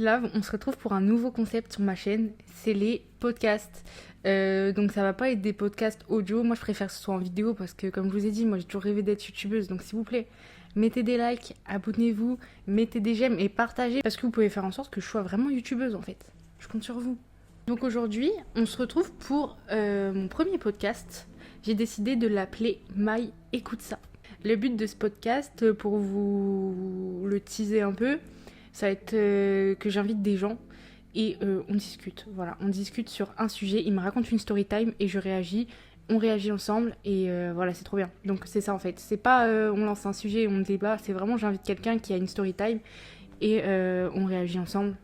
Là, on se retrouve pour un nouveau concept sur ma chaîne, c'est les podcasts. Donc ça va pas être des podcasts audio, moi je préfère que ce soit en vidéo parce que comme je vous ai dit, moi j'ai toujours rêvé d'être youtubeuse, donc s'il vous plaît, mettez des likes, abonnez-vous, mettez des j'aime et partagez parce que vous pouvez faire en sorte que je sois vraiment youtubeuse en fait. Je compte sur vous. Donc aujourd'hui, on se retrouve pour mon premier podcast. J'ai décidé de l'appeler My Écoute ça. Le but de ce podcast, pour vous le teaser un peu, ça va être que j'invite des gens et on discute. Voilà, on discute sur un sujet, ils me racontent une story time et je réagis. On réagit ensemble et voilà, c'est trop bien. Donc c'est ça en fait. C'est pas on lance un sujet et on débat, c'est vraiment j'invite quelqu'un qui a une story time et on réagit ensemble,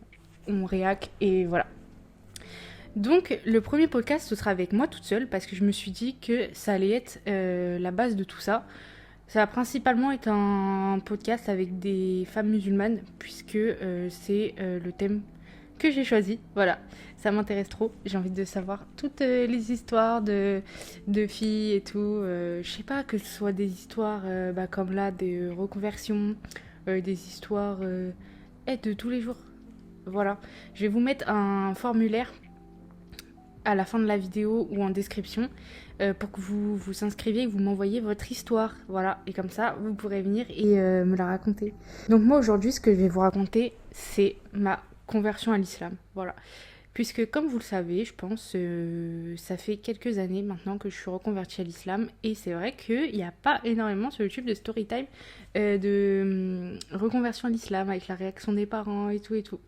on réac et voilà. Donc le premier podcast ce sera avec moi toute seule parce que je me suis dit que ça allait être la base de tout ça. Ça va principalement être un podcast avec des femmes musulmanes puisque c'est le thème que j'ai choisi. Voilà, ça m'intéresse trop. J'ai envie de savoir toutes les histoires de filles et tout. Je sais pas, que ce soit des histoires comme là, des reconversions, des histoires de tous les jours. Voilà, je vais vous mettre un formulaire à la fin de la vidéo ou en description pour que vous vous inscriviez et que vous m'envoyiez votre histoire. Voilà, et comme ça, vous pourrez venir et me la raconter. Donc moi, aujourd'hui, ce que je vais vous raconter, c'est ma conversion à l'islam. Voilà. Puisque, comme vous le savez, je pense, ça fait quelques années maintenant que je suis reconvertie à l'islam. Et c'est vrai qu'il n'y a pas énormément sur YouTube de storytime de reconversion à l'islam avec la réaction des parents et tout et tout.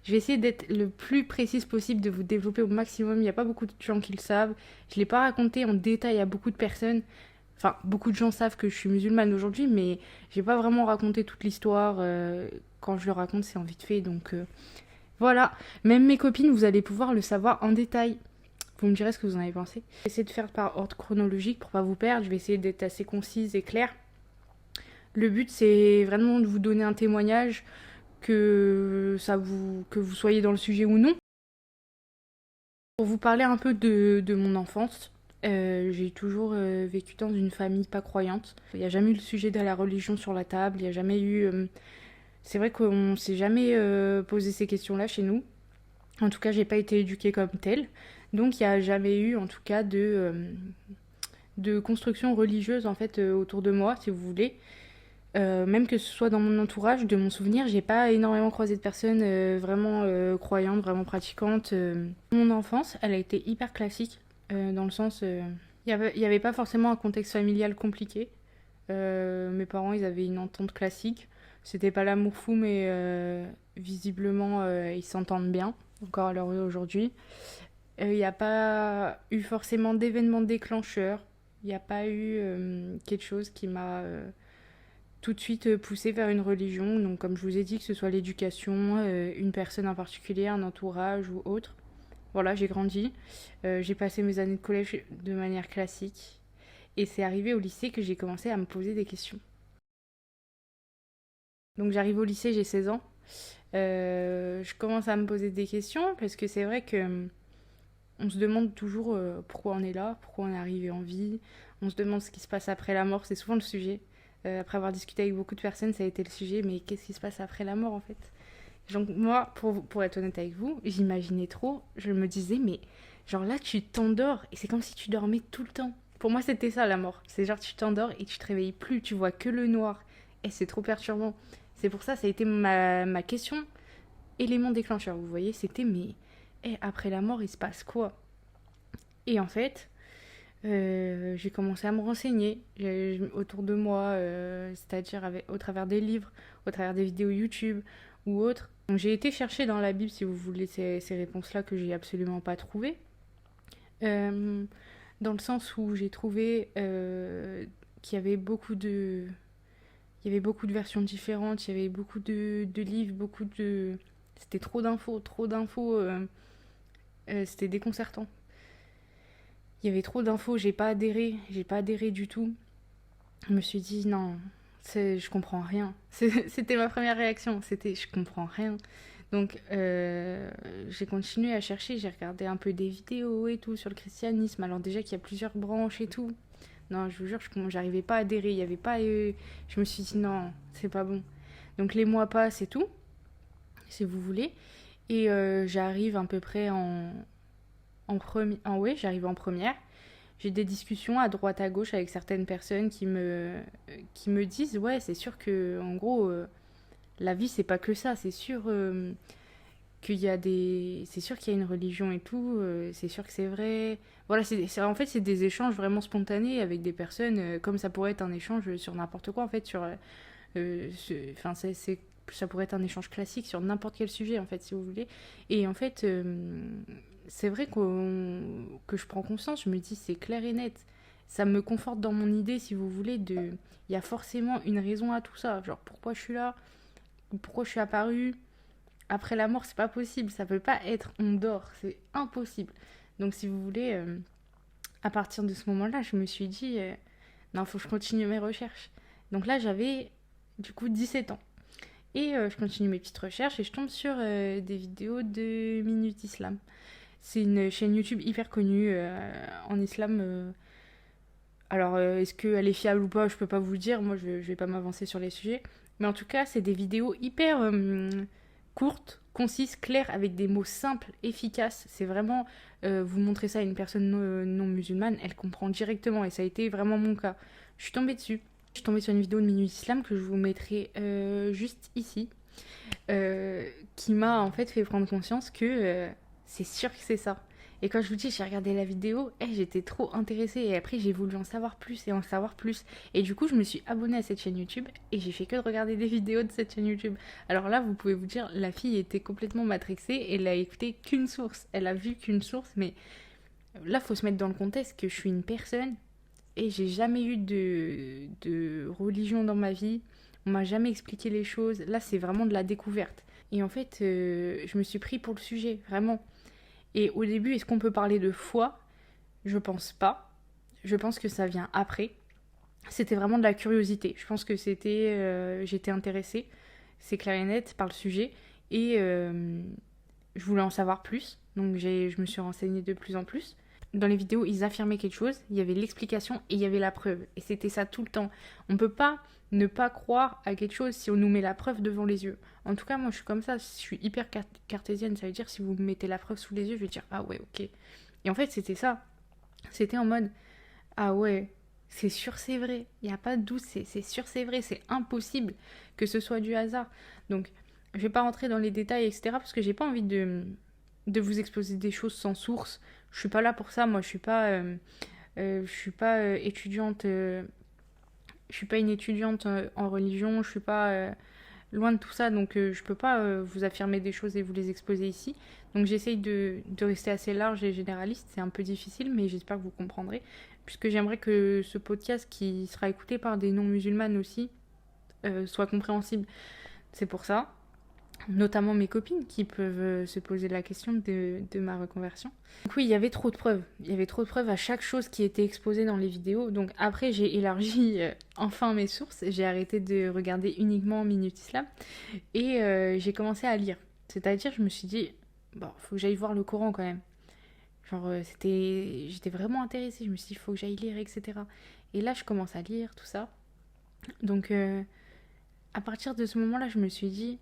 Je vais essayer d'être le plus précise possible, de vous développer au maximum. Il n'y a pas beaucoup de gens qui le savent. Je ne l'ai pas raconté en détail à beaucoup de personnes. Enfin, beaucoup de gens savent que je suis musulmane aujourd'hui, mais j'ai pas vraiment raconté toute l'histoire. Quand je le raconte, c'est en vite fait. Donc voilà. Même mes copines, vous allez pouvoir le savoir en détail. Vous me direz ce que vous en avez pensé. Je vais essayer de faire par ordre chronologique pour pas vous perdre. Je vais essayer d'être assez concise et claire. Le but, c'est vraiment de vous donner un témoignage, que vous soyez dans le sujet ou non. Pour vous parler un peu de mon enfance, j'ai toujours vécu dans une famille pas croyante. Il n'y a jamais eu le sujet de la religion sur la table, il n'y a jamais eu... c'est vrai qu'on ne s'est jamais posé ces questions-là chez nous. En tout cas, j'ai pas été éduquée comme telle. Donc il n'y a jamais eu en tout cas de construction religieuse en fait autour de moi, si vous voulez. Même que ce soit dans mon entourage, de mon souvenir, j'ai pas énormément croisé de personnes vraiment croyantes, vraiment pratiquantes. Mon enfance, elle a été hyper classique, dans le sens, il y avait pas forcément un contexte familial compliqué. Mes parents, ils avaient une entente classique. C'était pas l'amour fou, mais visiblement, ils s'entendent bien, encore à l'heure d'aujourd'hui. Il n'y a pas eu forcément d'événements déclencheurs. Il n'y a pas eu quelque chose qui m'a tout de suite poussé vers une religion. Donc comme je vous ai dit, que ce soit l'éducation, une personne en particulier, un entourage ou autre. Voilà, j'ai grandi. J'ai passé mes années de collège de manière classique. Et c'est arrivé au lycée que j'ai commencé à me poser des questions. Donc j'arrive au lycée, j'ai 16 ans. Je commence à me poser des questions parce que c'est vrai que on se demande toujours pourquoi on est là, pourquoi on est arrivé en vie. On se demande ce qui se passe après la mort, c'est souvent le sujet. Après avoir discuté avec beaucoup de personnes, ça a été le sujet, mais qu'est-ce qui se passe après la mort en fait? Donc moi, pour être honnête avec vous, j'imaginais trop, je me disais, mais genre là tu t'endors et c'est comme si tu dormais tout le temps. Pour moi c'était ça la mort, c'est genre tu t'endors et tu te réveilles plus, tu vois que le noir. Et c'est trop perturbant. C'est pour ça, ça a été ma question, élément déclencheur, vous voyez, c'était mais après la mort il se passe quoi? Et en fait, j'ai commencé à me renseigner autour de moi, c'est-à-dire au travers des livres, au travers des vidéos YouTube ou autres. Donc j'ai été chercher dans la Bible, si vous voulez, ces réponses-là que j'ai absolument pas trouvées. Euh, Dans le sens où j'ai trouvé qu'il y avait il y avait beaucoup de versions différentes, il y avait beaucoup de livres, beaucoup de... C'était trop d'infos, c'était déconcertant. Il y avait trop d'infos, j'ai pas adhéré du tout. Je me suis dit non, je comprends rien. C'était ma première réaction, c'était je comprends rien. Donc j'ai continué à chercher, j'ai regardé un peu des vidéos et tout sur le christianisme. Alors déjà qu'il y a plusieurs branches et tout. Non, je vous jure, j'arrivais pas à adhérer. Il y avait pas. Je me suis dit non, c'est pas bon. Donc les mois passent et tout. si vous voulez. Et j'arrive à peu près j'arrive en première. J'ai des discussions à droite à gauche avec certaines personnes qui me disent ouais, c'est sûr que en gros la vie c'est pas que ça, c'est sûr c'est sûr qu'il y a une religion et tout, c'est sûr que c'est vrai. Voilà, en fait c'est des échanges vraiment spontanés avec des personnes comme ça pourrait être un échange sur n'importe quoi en fait sur enfin ça pourrait être un échange classique sur n'importe quel sujet en fait si vous voulez. Et en fait c'est vrai que je prends conscience, je me dis c'est clair et net. Ça me conforte dans mon idée, si vous voulez, il y a forcément une raison à tout ça. Genre, pourquoi je suis là, pourquoi je suis apparue. Après la mort, c'est pas possible, ça peut pas être on dort, c'est impossible. Donc, si vous voulez, à partir de ce moment-là, je me suis dit, non, faut que je continue mes recherches. Donc là, j'avais du coup 17 ans. Et je continue mes petites recherches et je tombe sur des vidéos de Minute Islam. C'est une chaîne YouTube hyper connue en islam. Alors, est-ce qu'elle est fiable ou pas, je peux pas vous le dire. Moi, je vais pas m'avancer sur les sujets. Mais en tout cas, c'est des vidéos hyper courtes, concises, claires, avec des mots simples, efficaces. C'est vraiment, vous montrez ça à une personne non musulmane, elle comprend directement. Et ça a été vraiment mon cas. Je suis tombée dessus. Je suis tombée sur une vidéo de Minute Islam que je vous mettrai juste ici. Qui m'a en fait prendre conscience que c'est sûr que c'est ça. Et quand je vous dis, j'ai regardé la vidéo, j'étais trop intéressée. Et après, j'ai voulu en savoir plus et en savoir plus. Et du coup, je me suis abonnée à cette chaîne YouTube et j'ai fait que de regarder des vidéos de cette chaîne YouTube. Alors là, vous pouvez vous dire, la fille était complètement matrixée et elle a écouté qu'une source. Elle a vu qu'une source, mais là, faut se mettre dans le contexte que je suis une personne et j'ai jamais eu de religion dans ma vie. On m'a jamais expliqué les choses. Là, c'est vraiment de la découverte. Et en fait, je me suis pris pour le sujet, vraiment. Et au début, est-ce qu'on peut parler de foi? Je pense pas. Je pense que ça vient après. C'était vraiment de la curiosité. Je pense que j'étais intéressée, c'est clair et net, par le sujet. Et je voulais en savoir plus. Donc je me suis renseignée de plus en plus. Dans les vidéos, ils affirmaient quelque chose, il y avait l'explication et il y avait la preuve. Et c'était ça tout le temps. On peut pas ne pas croire à quelque chose si on nous met la preuve devant les yeux. En tout cas, moi, je suis comme ça. Je suis hyper cartésienne. Ça veut dire, si vous me mettez la preuve sous les yeux, je vais dire, ah ouais, ok. Et en fait, c'était ça. C'était en mode, ah ouais, c'est sûr, c'est vrai. Il n'y a pas de doute, c'est sûr, c'est vrai. C'est impossible que ce soit du hasard. Donc, je vais pas rentrer dans les détails, etc. Parce que j'ai pas envie de vous exposer des choses sans source. Je suis pas là pour ça. Moi, je suis pas étudiante. Je suis pas une étudiante en religion. Je suis pas loin de tout ça. Donc, je peux pas vous affirmer des choses et vous les exposer ici. Donc, j'essaye de rester assez large et généraliste. C'est un peu difficile, mais j'espère que vous comprendrez. Puisque j'aimerais que ce podcast, qui sera écouté par des non-musulmanes aussi, soit compréhensible. C'est pour ça. Notamment mes copines qui peuvent se poser la question de ma reconversion. Donc oui, il y avait trop de preuves. Il y avait trop de preuves à chaque chose qui était exposée dans les vidéos. Donc après, j'ai élargi enfin mes sources. J'ai arrêté de regarder uniquement Minute Islam. Et j'ai commencé à lire. C'est-à-dire, je me suis dit, bon, faut que j'aille voir le Coran quand même. Genre, j'étais vraiment intéressée. Je me suis dit, faut que j'aille lire, etc. Et là, je commence à lire, tout ça. Donc, à partir de ce moment-là, je me suis dit,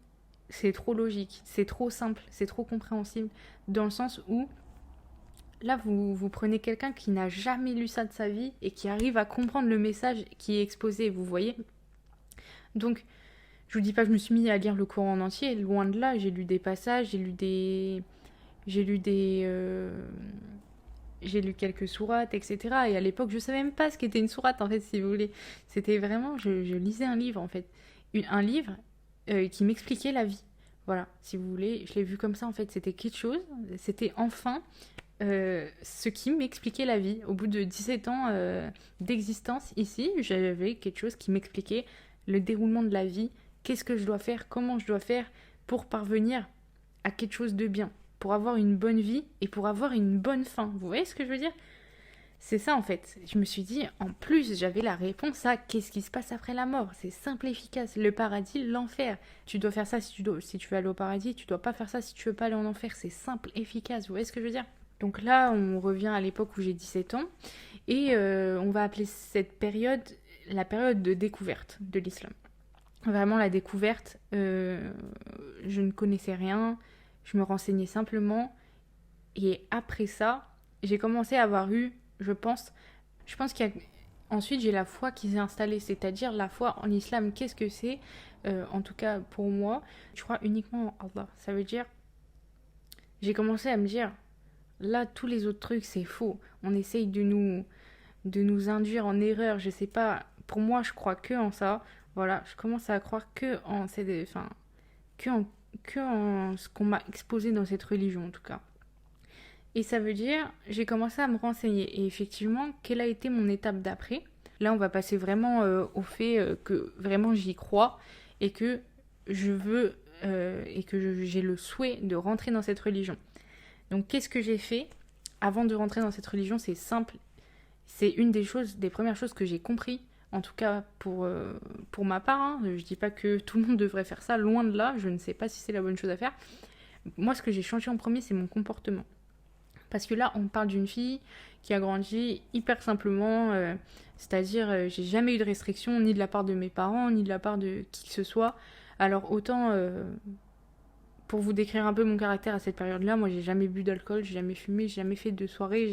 c'est trop logique, c'est trop simple, c'est trop compréhensible, dans le sens où là vous prenez quelqu'un qui n'a jamais lu ça de sa vie et qui arrive à comprendre le message qui est exposé, vous voyez. Donc je vous dis pas que je me suis mis à lire le Coran en entier, loin de là. J'ai lu des passages, j'ai lu quelques sourates, etc. Et à l'époque, je savais même pas ce qu'était une sourate, en fait, si vous voulez. C'était vraiment, je lisais un livre, en fait. Un livre qui m'expliquait la vie. Voilà, si vous voulez, je l'ai vu comme ça, en fait. C'était quelque chose, c'était enfin ce qui m'expliquait la vie. Au bout de 17 ans d'existence ici, j'avais quelque chose qui m'expliquait le déroulement de la vie, qu'est-ce que je dois faire, comment je dois faire pour parvenir à quelque chose de bien, pour avoir une bonne vie et pour avoir une bonne fin. Vous voyez ce que je veux dire ? C'est ça en fait. Je me suis dit, en plus, j'avais la réponse à qu'est-ce qui se passe après la mort. C'est simple et efficace. Le paradis, l'enfer. Tu dois faire ça si tu veux aller au paradis. Tu dois pas faire ça si tu veux pas aller en enfer. C'est simple, efficace. Vous voyez ce que je veux dire ? Donc là, on revient à l'époque où j'ai 17 ans. Et on va appeler cette période la période de découverte de l'islam. vraiment la découverte. Je ne connaissais rien, je me renseignais simplement. Et après ça, j'ai commencé à avoir eu, je pense qu'il y a... Ensuite, j'ai la foi qui s'est installée, c'est-à-dire la foi en islam. Qu'est-ce que c'est? En tout cas, pour moi, je crois uniquement en Allah. Ça veut dire, j'ai commencé à me dire, là, tous les autres trucs, c'est faux. On essaye de nous induire en erreur, je sais pas. Pour moi, je crois que en ça. Voilà, je commence à croire que en, que en ce qu'on m'a exposé dans cette religion, en tout cas. Et ça veut dire, j'ai commencé à me renseigner. Et effectivement, quelle a été mon étape d'après? Là, on va passer vraiment au fait que vraiment j'y crois et que je veux j'ai le souhait de rentrer dans cette religion. Donc, qu'est-ce que j'ai fait avant de rentrer dans cette religion? C'est simple. C'est une des premières choses que j'ai compris, en tout cas pour ma part. Hein. Je dis pas que tout le monde devrait faire ça, loin de là. Je ne sais pas si c'est la bonne chose à faire. Moi, ce que j'ai changé en premier, c'est mon comportement. Parce que là, on parle d'une fille qui a grandi hyper simplement, c'est-à-dire j'ai jamais eu de restrictions ni de la part de mes parents, ni de la part de qui que ce soit. Alors autant, pour vous décrire un peu mon caractère à cette période-là, moi j'ai jamais bu d'alcool, j'ai jamais fumé, j'ai jamais fait de soirée, je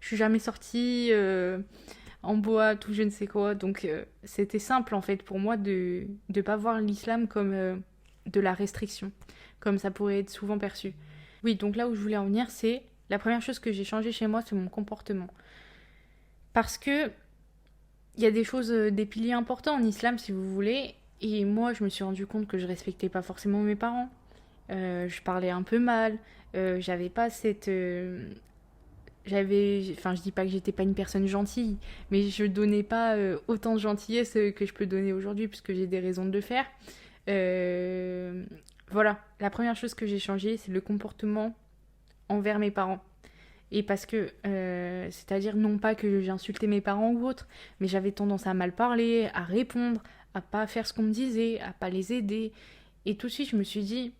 suis jamais sortie en boîte ou je ne sais quoi. Donc c'était simple en fait pour moi de ne pas voir l'islam comme de la restriction, comme ça pourrait être souvent perçu. Oui, donc là où je voulais en venir, c'est la première chose que j'ai changé chez moi, c'est mon comportement. Parce que il y a des choses, des piliers importants en islam, si vous voulez, et moi, je me suis rendu compte que je respectais pas forcément mes parents. Je parlais un peu mal. J'avais pas cette, enfin, je dis pas que j'étais pas une personne gentille, mais je donnais pas autant de gentillesse que je peux donner aujourd'hui, puisque j'ai des raisons de le faire. Voilà, la première chose que j'ai changée, c'est le comportement envers mes parents. Et parce que, c'est-à-dire non pas que j'insultais mes parents ou autre, mais j'avais tendance à mal parler, à répondre, à pas faire ce qu'on me disait, à pas les aider. Et tout de suite, je me suis dit,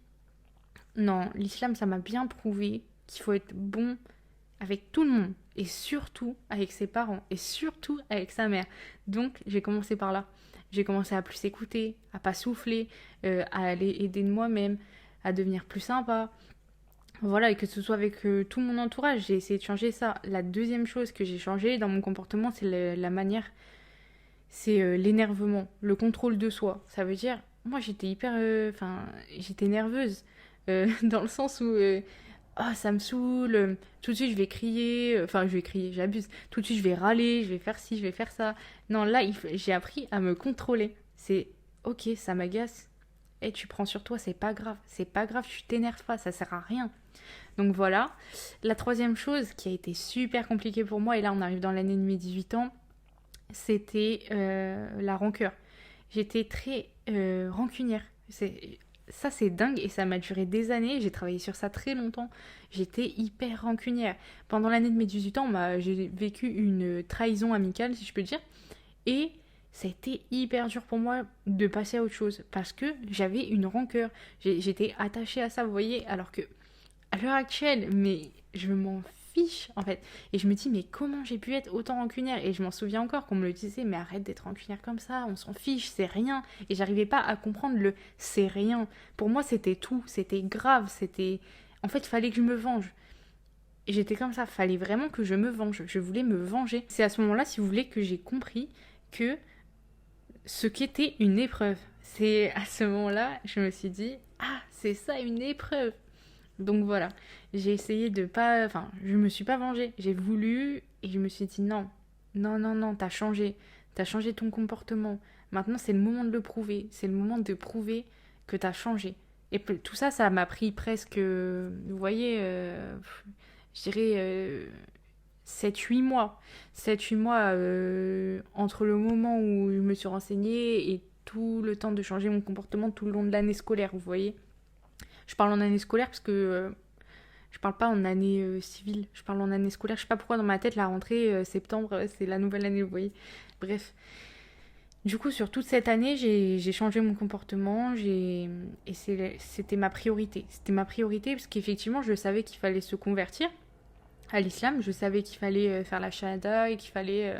non, l'islam, ça m'a bien prouvé qu'il faut être bon avec tout le monde, et surtout avec ses parents, et surtout avec sa mère. Donc, j'ai commencé par là. J'ai commencé à plus écouter, à pas souffler, à aller aider de moi-même, à devenir plus sympa. Voilà, et que ce soit avec tout mon entourage, j'ai essayé de changer ça. La deuxième chose que j'ai changé dans mon comportement, c'est la manière, c'est l'énervement, le contrôle de soi. Ça veut dire, moi j'étais hyper, j'étais nerveuse, dans le sens où, oh, ça me saoule, tout de suite je vais crier, je vais crier, j'abuse, tout de suite je vais râler, je vais faire ci, je vais faire ça. Non, là, j'ai appris à me contrôler. C'est, ok, ça m'agace, et tu prends sur toi, c'est pas grave, tu t'énerves pas, ça sert à rien. Donc voilà. La troisième chose qui a été super compliquée pour moi, et là on arrive dans l'année de mes 18 ans, c'était la rancœur. J'étais très rancunière. Ça c'est dingue et ça m'a duré des années, j'ai travaillé sur ça très longtemps. J'étais hyper rancunière. Pendant l'année de mes 18 ans, j'ai vécu une trahison amicale, si je peux dire, et ça a été hyper dur pour moi de passer à autre chose parce que j'avais une rancœur. J'étais attachée à ça, vous voyez, alors que à l'heure actuelle, mais je m'en fiche en fait. Et je me dis, mais comment j'ai pu être autant rancunière? Et je m'en souviens encore qu'on me le disait, mais arrête d'être rancunière comme ça, on s'en fiche, c'est rien. Et j'arrivais pas à comprendre le c'est rien. Pour moi, c'était tout, c'était grave, c'était. En fait, il fallait que je me venge. Et j'étais comme ça, fallait vraiment que je me venge. Je voulais me venger. C'est à ce moment-là, si vous voulez, que j'ai compris que ce qu'était une épreuve. C'est à ce moment-là, je me suis dit, ah, c'est ça une épreuve. Donc voilà, j'ai essayé de pas... Enfin, je me suis pas vengée. J'ai voulu et je me suis dit non, non, non, non, t'as changé. T'as changé ton comportement. Maintenant, c'est le moment de le prouver. C'est le moment de prouver que t'as changé. Et tout ça, ça m'a pris presque, vous voyez, je dirais 7-8 mois. 7-8 mois entre le moment où je me suis renseignée et tout le temps de changer mon comportement tout le long de l'année scolaire, vous voyez. Je parle en année scolaire parce que je parle pas en année civile, je parle en année scolaire. Je sais pas pourquoi dans ma tête la rentrée septembre c'est la nouvelle année, vous voyez. Bref. Du coup, sur toute cette année, j'ai changé mon comportement et c'était ma priorité. C'était ma priorité parce qu'effectivement, je savais qu'il fallait se convertir à l'islam. Je savais qu'il fallait faire la shahada et qu'il fallait,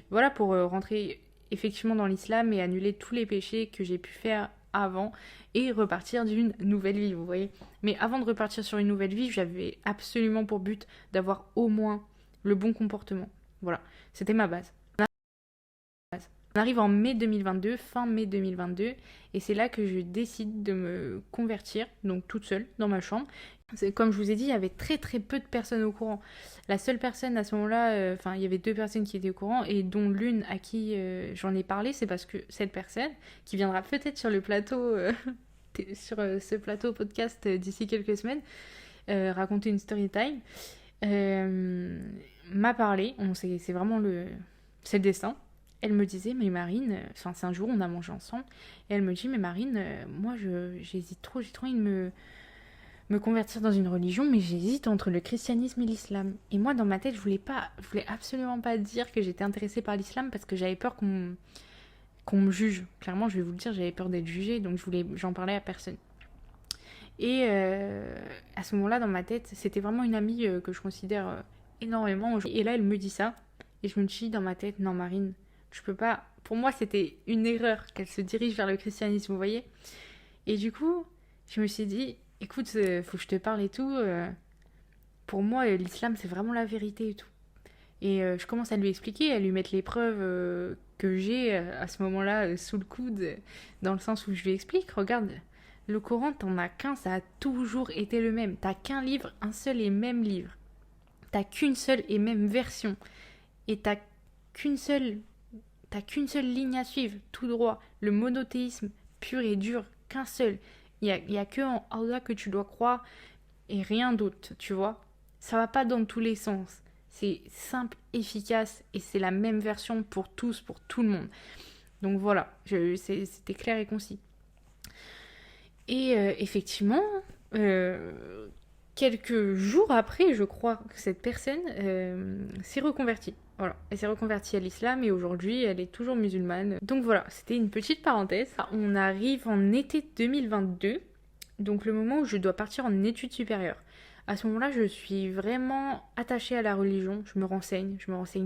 voilà, pour rentrer. effectivement dans l'islam et annuler tous les péchés que j'ai pu faire avant et repartir d'une nouvelle vie, vous voyez. Mais avant de repartir sur une nouvelle vie, j'avais absolument pour but d'avoir au moins le bon comportement. Voilà, c'était ma base. On arrive en mai 2022, fin mai 2022, et c'est là que je décide de me convertir, donc toute seule, dans ma chambre. Comme je vous ai dit, il y avait très très peu de personnes au courant. La seule personne à ce moment-là, il y avait 2 personnes qui étaient au courant, et dont l'une à qui j'en ai parlé, c'est parce que cette personne, qui viendra peut-être sur le plateau, sur ce plateau podcast d'ici quelques semaines, raconter une story time, m'a parlé, c'est vraiment c'est le destin. Elle me disait, mais Marine, c'est un jour, on a mangé ensemble, et elle me dit, mais Marine, moi j'hésite trop, j'ai trop envie de me convertir dans une religion, mais j'hésite entre le christianisme et l'islam. Et moi, dans ma tête, je voulais absolument pas dire que j'étais intéressée par l'islam parce que j'avais peur qu'on me juge. Clairement, je vais vous le dire, j'avais peur d'être jugée, donc j'en parlais à personne. Et à ce moment-là, dans ma tête, c'était vraiment une amie que je considère énormément. Et là, elle me dit ça, et je me dis dans ma tête, non Marine, je peux pas. Pour moi, c'était une erreur qu'elle se dirige vers le christianisme, vous voyez. Et du coup, je me suis dit, écoute, faut que je te parle et tout. Pour moi, l'islam, c'est vraiment la vérité et tout. Et je commence à lui expliquer, à lui mettre les preuves que j'ai à ce moment-là sous le coude, dans le sens où je lui explique, regarde, le Coran, t'en as qu'un, ça a toujours été le même. T'as qu'un livre, un seul et même livre. T'as qu'une seule et même version. Et t'as qu'une seule ligne à suivre, tout droit. Le monothéisme pur et dur, qu'un seul. Il y a que en Allah que tu dois croire et rien d'autre, tu vois. Ça va pas dans tous les sens. C'est simple, efficace et c'est la même version pour tous, pour tout le monde. Donc voilà, c'était clair et concis. Et effectivement, quelques jours après, je crois que cette personne s'est reconvertie. Voilà, elle s'est reconvertie à l'islam et aujourd'hui, elle est toujours musulmane. Donc voilà, c'était une petite parenthèse. On arrive en été 2022, donc le moment où je dois partir en études supérieures. À ce moment-là, je suis vraiment attachée à la religion. Je me renseigne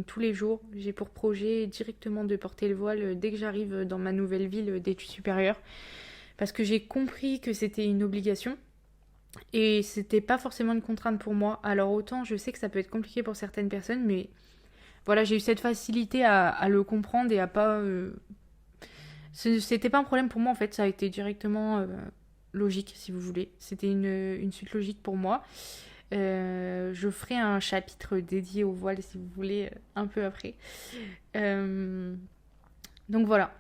tous les jours. J'ai pour projet directement de porter le voile dès que j'arrive dans ma nouvelle ville d'études supérieures. Parce que j'ai compris que c'était une obligation. Et c'était pas forcément une contrainte pour moi. Alors autant je sais que ça peut être compliqué pour certaines personnes, mais voilà, j'ai eu cette facilité à le comprendre et à pas... C'était pas un problème pour moi en fait, ça a été directement logique si vous voulez. C'était une suite logique pour moi. Je ferai un chapitre dédié au voile si vous voulez un peu après. Donc voilà.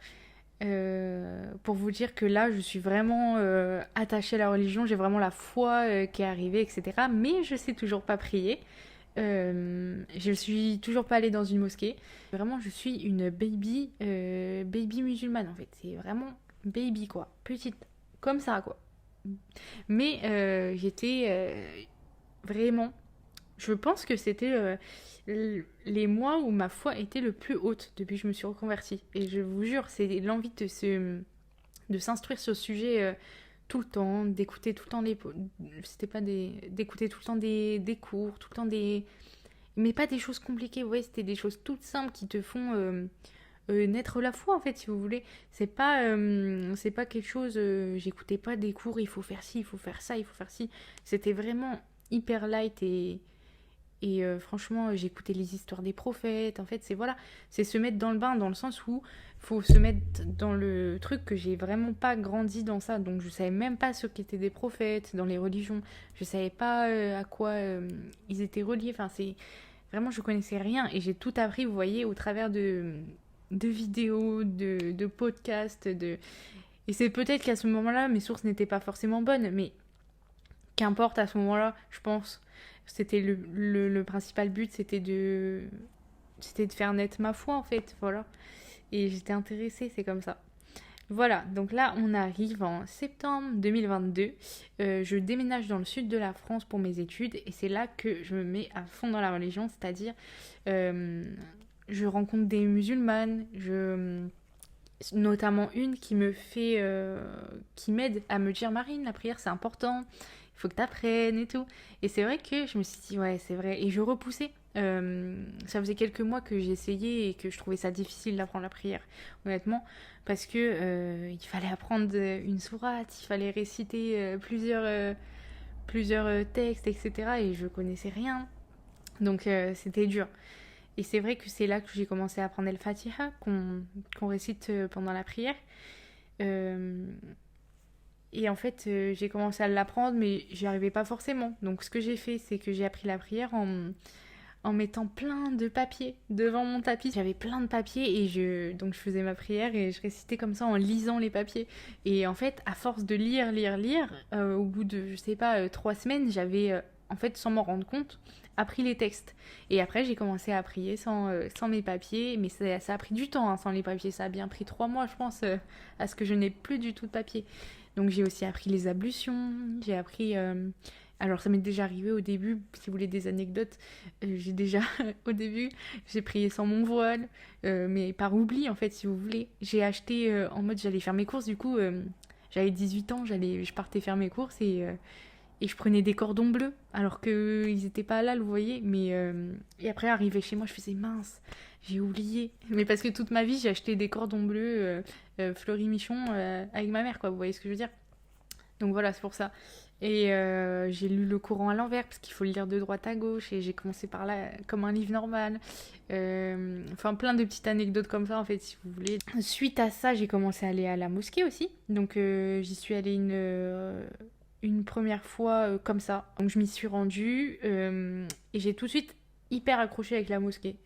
Pour vous dire que là, je suis vraiment attachée à la religion, j'ai vraiment la foi qui est arrivée, etc. Mais je sais toujours pas prier. Je suis toujours pas allée dans une mosquée. Vraiment, je suis une baby musulmane en fait. C'est vraiment baby quoi, petite, comme ça quoi. Mais j'étais vraiment, je pense que c'était les mois où ma foi était le plus haute depuis que je me suis reconvertie. Et je vous jure, c'est l'envie de s'instruire sur ce sujet tout le temps, d'écouter tout le temps d'écouter tout le temps des cours, tout le temps des... Mais pas des choses compliquées, vous voyez, c'était des choses toutes simples qui te font naître la foi, en fait, si vous voulez. C'est pas quelque chose... j'écoutais pas des cours, il faut faire ci, il faut faire ça, il faut faire ci. C'était vraiment hyper light et franchement, j'écoutais les histoires des prophètes. En fait, c'est se mettre dans le bain, dans le sens où faut se mettre dans le truc que j'ai vraiment pas grandi dans ça. Donc, je savais même pas ce qu'étaient des prophètes dans les religions. Je savais pas à quoi ils étaient reliés. Enfin, vraiment, je connaissais rien et j'ai tout appris, vous voyez, au travers de vidéos, de podcasts, Et c'est peut-être qu'à ce moment-là, mes sources n'étaient pas forcément bonnes, mais qu'importe à ce moment-là, je pense. C'était le principal but, c'était de faire naître ma foi en fait, voilà. Et j'étais intéressée, c'est comme ça. Voilà, donc là on arrive en septembre 2022. Je déménage dans le sud de la France pour mes études et c'est là que je me mets à fond dans la religion, c'est-à-dire je rencontre des musulmanes, notamment une qui m'aide à me dire Marine, la prière c'est important, il faut que tu apprennes et tout. Et c'est vrai que je me suis dit ouais c'est vrai et je repoussais Ça faisait quelques mois que j'essayais et que je trouvais ça difficile d'apprendre la prière, honnêtement, parce que il fallait apprendre une sourate, il fallait réciter plusieurs textes, etc. Et je connaissais rien, donc c'était dur. Et c'est vrai que c'est là que j'ai commencé à apprendre le Fatiha, qu'on récite pendant la prière. Euh, et en fait, j'ai commencé à l'apprendre, mais j'y arrivais pas forcément. Donc ce que j'ai fait, c'est que j'ai appris la prière en mettant plein de papiers devant mon tapis. J'avais plein de papiers et donc je faisais ma prière et je récitais comme ça en lisant les papiers. Et en fait, à force de lire, au bout de, je sais pas, 3 semaines, j'avais, en fait, sans m'en rendre compte, appris les textes. Et après, j'ai commencé à prier sans mes papiers, mais ça a pris du temps, hein, sans les papiers. Ça a bien pris 3 mois, je pense, à ce que je n'ai plus du tout de papier. Donc j'ai aussi appris les ablutions, j'ai appris... alors ça m'est déjà arrivé au début, si vous voulez des anecdotes, j'ai déjà au début, j'ai prié sans mon voile, mais par oubli en fait si vous voulez. J'ai acheté en mode j'allais faire mes courses, du coup j'avais 18 ans, je partais faire mes courses et je prenais des cordons bleus alors qu'ils n'étaient pas là, vous voyez. Et après arrivé chez moi je faisais mince, j'ai oublié. Mais parce que toute ma vie j'ai acheté des cordons bleus Fleury Michon avec ma mère quoi, vous voyez ce que je veux dire. Donc voilà, c'est pour ça. Et j'ai lu le Coran à l'envers parce qu'il faut le lire de droite à gauche et j'ai commencé par là comme un livre normal. Enfin plein de petites anecdotes comme ça en fait si vous voulez. Suite à ça j'ai commencé à aller à la mosquée aussi. Donc j'y suis allée une première fois comme ça. Donc je m'y suis rendue et j'ai tout de suite hyper accroché avec la mosquée.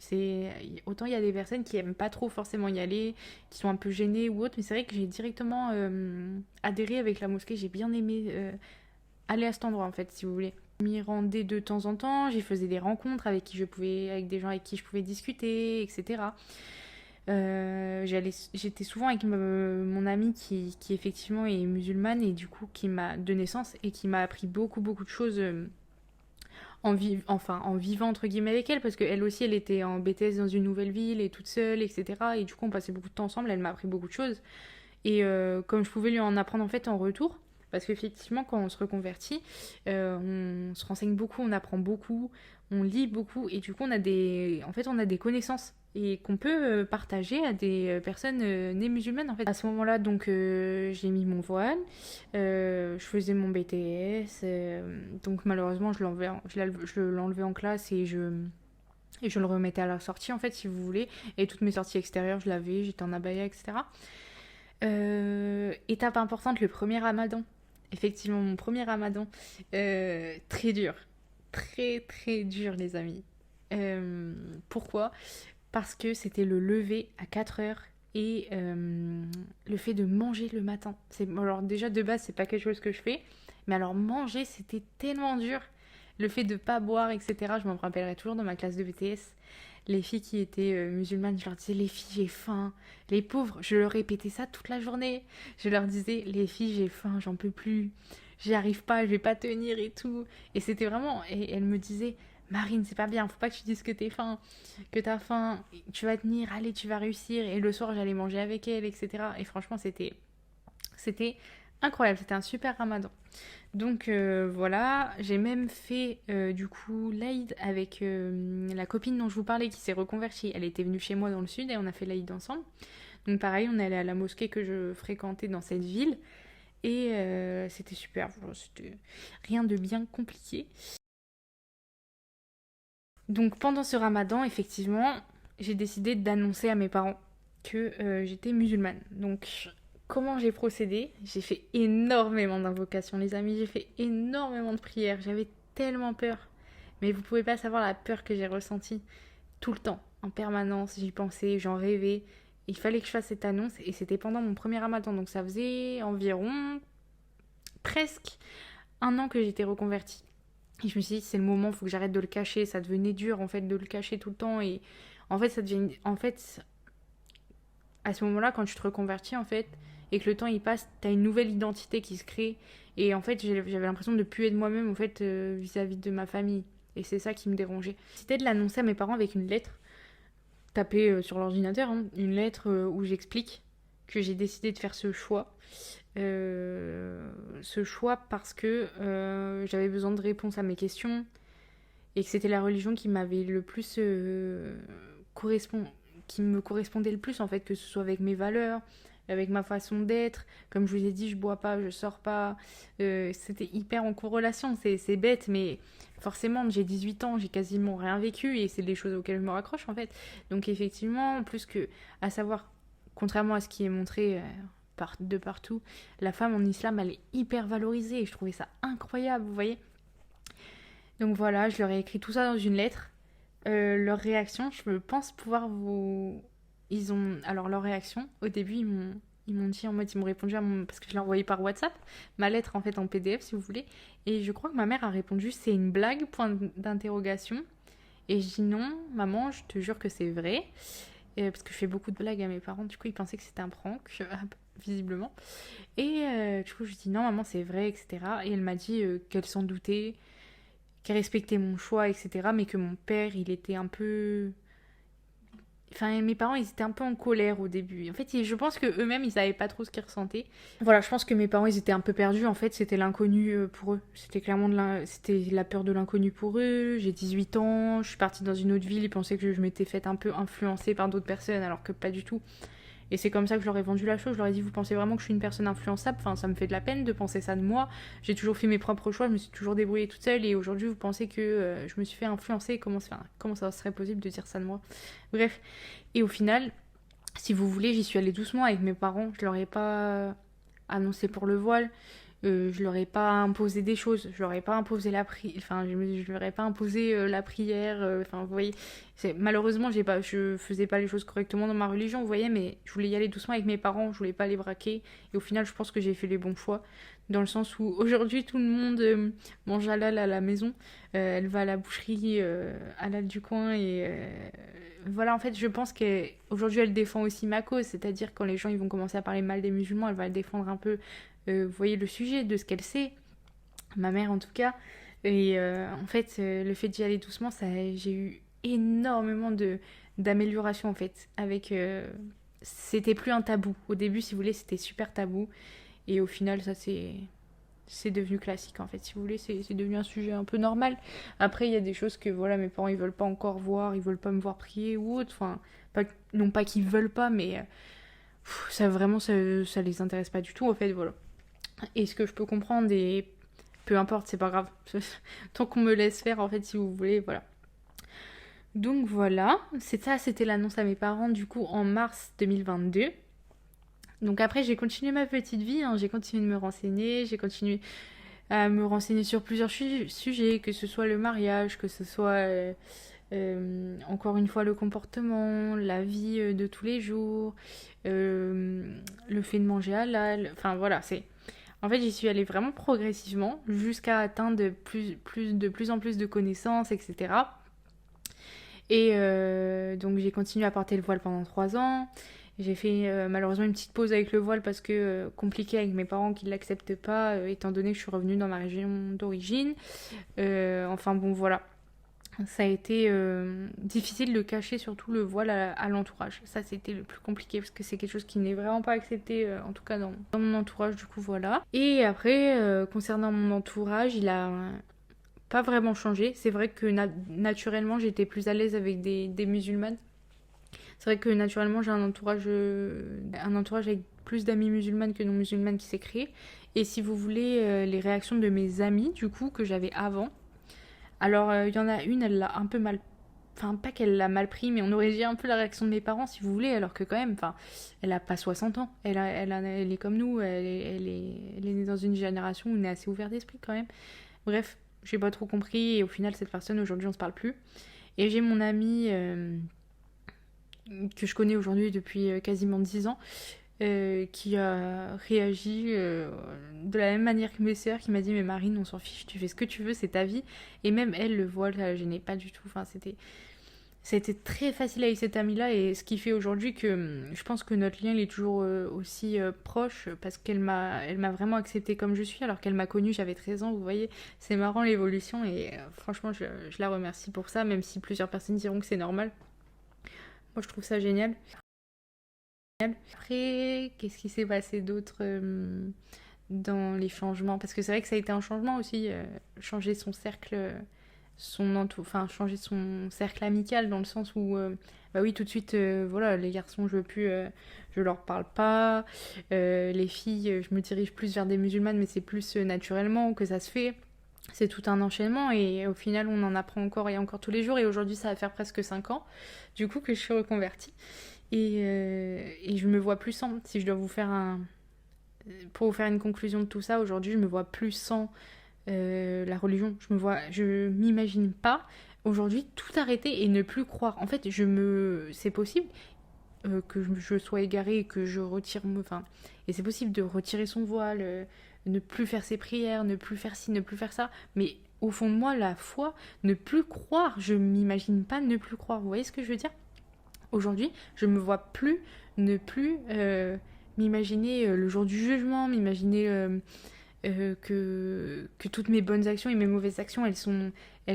Autant il y a des personnes qui aiment pas trop forcément y aller, qui sont un peu gênées ou autre, mais c'est vrai que j'ai directement adhéré avec la mosquée. J'ai bien aimé aller à cet endroit en fait, si vous voulez. Je m'y rendais de temps en temps, j'y faisais des rencontres avec des gens avec qui je pouvais discuter, etc. J'étais souvent avec mon amie qui effectivement est musulmane et du coup qui m'a de naissance et qui m'a appris beaucoup beaucoup de choses en vivant entre guillemets avec elle parce qu'elle aussi elle était en BTS dans une nouvelle ville et toute seule, etc. Et du coup on passait beaucoup de temps ensemble, elle m'a appris beaucoup de choses et comme je pouvais lui en apprendre en fait en retour, parce qu'effectivement quand on se reconvertit on se renseigne beaucoup, on apprend beaucoup, on lit beaucoup et du coup on a des connaissances et qu'on peut partager à des personnes nées musulmanes en fait. À ce moment-là donc j'ai mis mon voile, je faisais mon BTS, donc malheureusement je l'enlevais en classe et je le remettais à la sortie en fait si vous voulez, et toutes mes sorties extérieures je l'avais, j'étais en abaya, etc. Étape importante, le premier ramadan. Effectivement, mon premier ramadan. Très dur. Très très dur, les amis. Pourquoi? Parce que c'était le lever à 4 heures et le fait de manger le matin. Alors déjà, de base, c'est pas quelque chose que je fais. Mais alors, manger, c'était tellement dur. Le fait de pas boire, etc. Je m'en rappellerai toujours dans ma classe de BTS. Les filles qui étaient musulmanes, je leur disais, les filles, j'ai faim. Les pauvres, je leur répétais ça toute la journée. Je leur disais, les filles, j'ai faim, j'en peux plus. J'y arrive pas, je vais pas tenir et tout. Et c'était vraiment. Et elles me disaient, Marine, c'est pas bien, faut pas que tu dises que t'as faim, tu vas tenir, allez, tu vas réussir. Et le soir, j'allais manger avec elles, etc. Et franchement, c'était incroyable, c'était un super ramadan. Donc voilà, j'ai même fait du coup l'Aïd avec la copine dont je vous parlais qui s'est reconvertie. Elle était venue chez moi dans le sud et on a fait l'Aïd ensemble. Donc pareil, on est allé à la mosquée que je fréquentais dans cette ville et c'était super. C'était rien de bien compliqué. Donc pendant ce ramadan, effectivement, j'ai décidé d'annoncer à mes parents que j'étais musulmane. Donc comment j'ai procédé? J'ai fait énormément d'invocations, les amis, j'ai fait énormément de prières, j'avais tellement peur. Mais vous pouvez pas savoir la peur que j'ai ressentie tout le temps, en permanence, j'y pensais, j'en rêvais. Il fallait que je fasse cette annonce et c'était pendant mon premier ramadan, donc ça faisait environ presque un an que j'étais reconvertie. Et je me suis dit, c'est le moment, il faut que j'arrête de le cacher. Ça devenait dur, en fait, de le cacher tout le temps. Et en fait, à ce moment-là, quand tu te reconvertis, en fait, et que le temps, il passe, t'as une nouvelle identité qui se crée. Et en fait, j'avais l'impression de plus être moi-même, en fait, vis-à-vis de ma famille. Et c'est ça qui me dérangeait. C'était de l'annoncer à mes parents avec une lettre, tapée sur l'ordinateur, hein, une lettre où j'explique que j'ai décidé de faire ce choix. Ce choix parce que j'avais besoin de réponses à mes questions et que c'était la religion qui m'avait le plus qui me correspondait le plus en fait, que ce soit avec mes valeurs, avec ma façon d'être. Comme je vous ai dit, je bois pas, je sors pas. C'était hyper en corrélation, c'est bête, mais forcément, j'ai 18 ans, j'ai quasiment rien vécu et c'est des choses auxquelles je me raccroche en fait. Donc effectivement, plus que à savoir, contrairement à ce qui est montré de partout, la femme en islam, elle est hyper valorisée et je trouvais ça incroyable, vous voyez. Donc voilà, je leur ai écrit tout ça dans une lettre. Leur réaction, je pense pouvoir vous... Ils ont... Alors leur réaction, au début, ils m'ont dit en mode, ils m'ont répondu parce que je l'ai envoyé par WhatsApp, ma lettre en fait en PDF si vous voulez. Et je crois que ma mère a répondu, c'est une blague, point d'interrogation. Et je dis non, maman, je te jure que c'est vrai. Parce que je fais beaucoup de blagues à mes parents, du coup ils pensaient que c'était un prank, visiblement. Et du coup je dis non, maman, c'est vrai, etc. Et elle m'a dit qu'elle s'en doutait, qu'elle respectait mon choix, etc. Mais que mon père, il était un peu... Enfin, mes parents, ils étaient un peu en colère au début. En fait, je pense que eux-mêmes, ils savaient pas trop ce qu'ils ressentaient. Voilà, je pense que mes parents, ils étaient un peu perdus. En fait, c'était l'inconnu pour eux. C'était clairement c'était la peur de l'inconnu pour eux. J'ai 18 ans, je suis partie dans une autre ville. Ils pensaient que je m'étais faite un peu influencer par d'autres personnes, alors que pas du tout. Et c'est comme ça que je leur ai vendu la chose. Je leur ai dit, vous pensez vraiment que je suis une personne influençable? Enfin, ça me fait de la peine de penser ça de moi. J'ai toujours fait mes propres choix, je me suis toujours débrouillée toute seule. Et aujourd'hui, vous pensez que je me suis fait influencer? Comment ça serait possible de dire ça de moi? Bref. Et au final, si vous voulez, j'y suis allée doucement avec mes parents. Je leur ai pas annoncé pour le voile. Je leur ai pas imposé des choses, je leur ai pas imposé je leur ai pas imposé la prière, enfin vous voyez, malheureusement je faisais pas les choses correctement dans ma religion, vous voyez, mais je voulais y aller doucement avec mes parents, je voulais pas les braquer, et au final je pense que j'ai fait les bons choix, dans le sens où aujourd'hui tout le monde mange halal à la maison, elle va à la boucherie halal du coin, et voilà, en fait je pense qu'aujourd'hui elle défend aussi ma cause, c'est-à-dire quand les gens ils vont commencer à parler mal des musulmans, elle va le défendre un peu. Vous voyez le sujet de ce qu'elle sait, ma mère en tout cas. Et en fait, le fait d'y aller doucement, j'ai eu énormément d'amélioration en fait. C'était plus un tabou. Au début, si vous voulez, c'était super tabou. Et au final, ça c'est devenu classique en fait. Si vous voulez, c'est devenu un sujet un peu normal. Après, il y a des choses que voilà, mes parents ils veulent pas encore voir, ils veulent pas me voir prier ou autre. Enfin, non pas qu'ils veulent pas, mais ça vraiment ça les intéresse pas du tout en fait. Voilà. Et ce que je peux comprendre, et peu importe, c'est pas grave. Tant qu'on me laisse faire, en fait, si vous voulez, voilà. Donc voilà, c'était l'annonce à mes parents, du coup, en mars 2022. Donc après, j'ai continué ma petite vie, hein. J'ai continué de me renseigner, j'ai continué à me renseigner sur plusieurs sujets, que ce soit le mariage, que ce soit, encore une fois, le comportement, la vie de tous les jours, le fait de manger halal, enfin voilà, En fait, j'y suis allée vraiment progressivement jusqu'à atteindre de plus en plus de connaissances, etc. Et donc j'ai continué à porter le voile pendant 3 ans. J'ai fait malheureusement une petite pause avec le voile parce que compliqué avec mes parents qui ne l'acceptent pas, étant donné que je suis revenue dans ma région d'origine. Enfin bon, voilà. Ça a été difficile de cacher surtout le voile à l'entourage. Ça, c'était le plus compliqué parce que c'est quelque chose qui n'est vraiment pas accepté, en tout cas dans mon entourage, du coup, voilà. Et après, concernant mon entourage, il a pas vraiment changé. C'est vrai que naturellement, j'étais plus à l'aise avec des musulmanes. C'est vrai que naturellement, j'ai un entourage avec plus d'amis musulmanes que non musulmanes qui s'est créé. Et si vous voulez, les réactions de mes amis, du coup, que j'avais avant, alors, il y en a une, elle l'a un peu mal... Enfin, pas qu'elle l'a mal pris, mais on aurait dit un peu la réaction de mes parents, si vous voulez, alors que quand même, enfin, elle a pas 60 ans. Elle est comme nous, elle est née dans une génération où on est assez ouvert d'esprit quand même. Bref, j'ai pas trop compris, et au final, cette personne, aujourd'hui, on se parle plus. Et j'ai mon ami que je connais aujourd'hui depuis quasiment 10 ans, qui a réagi de la même manière que mes sœurs, qui m'a dit mais Marine, on s'en fiche, tu fais ce que tu veux, c'est ta vie. Et même elle, le voile, ça la gênait pas du tout. Enfin, c'était très facile avec cette amie-là, et ce qui fait aujourd'hui que je pense que notre lien il est toujours aussi proche, parce elle m'a vraiment acceptée comme je suis, alors qu'elle m'a connue, j'avais 13 ans, vous voyez, c'est marrant l'évolution, et franchement je la remercie pour ça, même si plusieurs personnes diront que c'est normal. Moi je trouve ça génial. Après, qu'est-ce qui s'est passé d'autre dans les changements? Parce que c'est vrai que ça a été un changement aussi, changer son cercle changer son cercle amical, dans le sens où bah oui, tout de suite, voilà, les garçons, je leur parle pas. Les filles, je me dirige plus vers des musulmanes, mais c'est plus naturellement que ça se fait. C'est tout un enchaînement et au final, on en apprend encore et encore tous les jours. Et aujourd'hui, ça va faire presque 5 ans, du coup, que je suis reconvertie. Et je me vois plus sans. Si je dois vous faire pour vous faire une conclusion de tout ça, aujourd'hui, je me vois plus sans la religion. Je m'imagine pas aujourd'hui tout arrêter et ne plus croire. En fait, c'est possible que je sois égarée et que je et c'est possible de retirer son voile, ne plus faire ses prières, ne plus faire ci, ne plus faire ça. Mais au fond de moi, la foi, ne plus croire, je m'imagine pas ne plus croire. Vous voyez ce que je veux dire? Aujourd'hui, je me vois plus ne plus m'imaginer le jour du jugement, m'imaginer que toutes mes bonnes actions et mes mauvaises actions, elles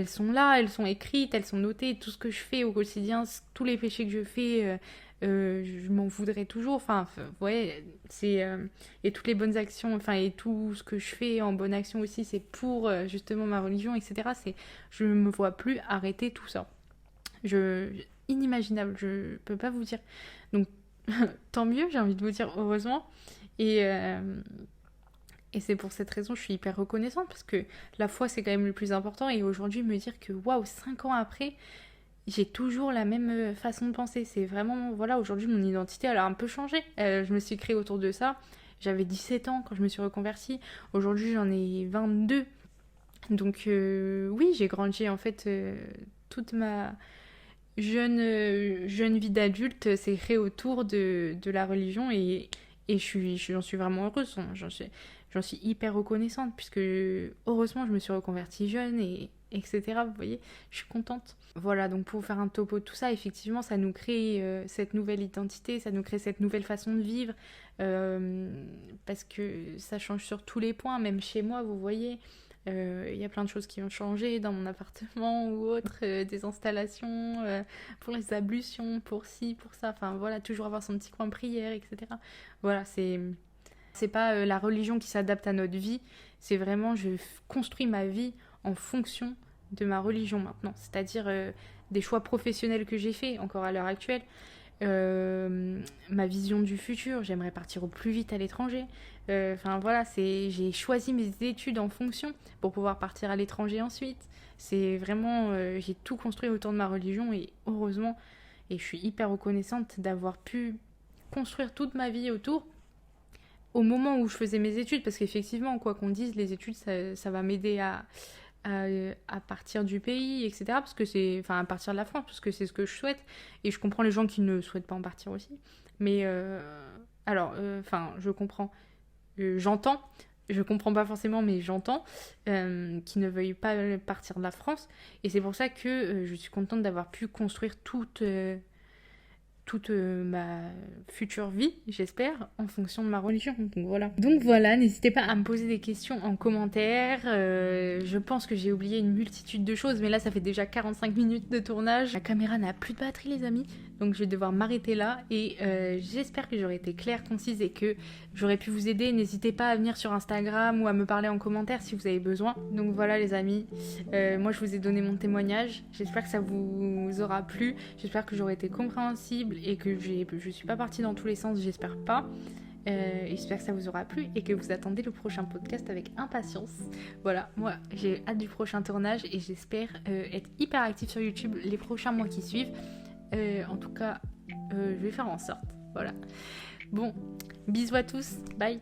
sont là, elles sont écrites, elles sont notées. Tout ce que je fais au quotidien, tous les péchés que je fais, je m'en voudrais toujours. Enfin, ouais, et toutes les bonnes actions, enfin, et tout ce que je fais en bonne action aussi, c'est pour justement ma religion, etc. Je me vois plus arrêter tout ça. Inimaginable, je peux pas vous dire. Donc, tant mieux, j'ai envie de vous dire heureusement. Et c'est pour cette raison que je suis hyper reconnaissante, parce que la foi, c'est quand même le plus important. Et aujourd'hui, me dire que, waouh, 5 ans après, j'ai toujours la même façon de penser. C'est vraiment, voilà, aujourd'hui, mon identité, elle a un peu changé. Je me suis créée autour de ça. J'avais 17 ans quand je me suis reconvertie. Aujourd'hui, j'en ai 22. Donc, oui, j'ai grandi, en fait, toute ma jeune vie d'adulte s'est créée autour de la religion. Et j'en suis vraiment heureuse. J'en suis hyper reconnaissante, puisque heureusement je me suis reconvertie jeune, etc. Vous voyez, je suis contente. Voilà, donc pour faire un topo de tout ça, effectivement, ça nous crée cette nouvelle identité, ça nous crée cette nouvelle façon de vivre, parce que ça change sur tous les points, même chez moi, vous voyez. Il y a plein de choses qui ont changé dans mon appartement ou autre, des installations, pour les ablutions, pour ci, pour ça, enfin voilà, toujours avoir son petit coin de prière, etc. Voilà, c'est pas la religion qui s'adapte à notre vie, c'est vraiment je construis ma vie en fonction de ma religion maintenant. C'est-à-dire des choix professionnels que j'ai faits encore à l'heure actuelle, ma vision du futur, j'aimerais partir au plus vite à l'étranger. Enfin voilà, j'ai choisi mes études en fonction pour pouvoir partir à l'étranger ensuite. C'est vraiment, j'ai tout construit autour de ma religion et heureusement, et je suis hyper reconnaissante d'avoir pu construire toute ma vie autour au moment où je faisais mes études, parce qu'effectivement, quoi qu'on dise, les études, ça va m'aider à partir du pays, etc. Parce que à partir de la France, parce que c'est ce que je souhaite. Et je comprends les gens qui ne souhaitent pas en partir aussi. Mais, je comprends. J'entends. Je comprends pas forcément, mais j'entends qui ne veuillent pas partir de la France. Et c'est pour ça que je suis contente d'avoir pu construire toute ma future vie, j'espère, en fonction de ma religion. Donc voilà, n'hésitez pas à me poser des questions en commentaire. Je pense que j'ai oublié une multitude de choses, mais là, ça fait déjà 45 minutes de tournage. La caméra n'a plus de batterie, les amis, donc je vais devoir m'arrêter là. Et j'espère que j'aurai été claire, concise et que j'aurai pu vous aider. N'hésitez pas à venir sur Instagram ou à me parler en commentaire si vous avez besoin. Donc voilà, les amis, moi, je vous ai donné mon témoignage. J'espère que ça vous aura plu. J'espère que j'aurai été compréhensible et que je suis pas partie dans tous les sens, j'espère pas. J'espère que ça vous aura plu et que vous attendez le prochain podcast avec impatience. Voilà, moi j'ai hâte du prochain tournage et j'espère être hyper active sur YouTube les prochains mois qui suivent. En tout cas, je vais faire en sorte. Voilà. Bon, bisous à tous, bye.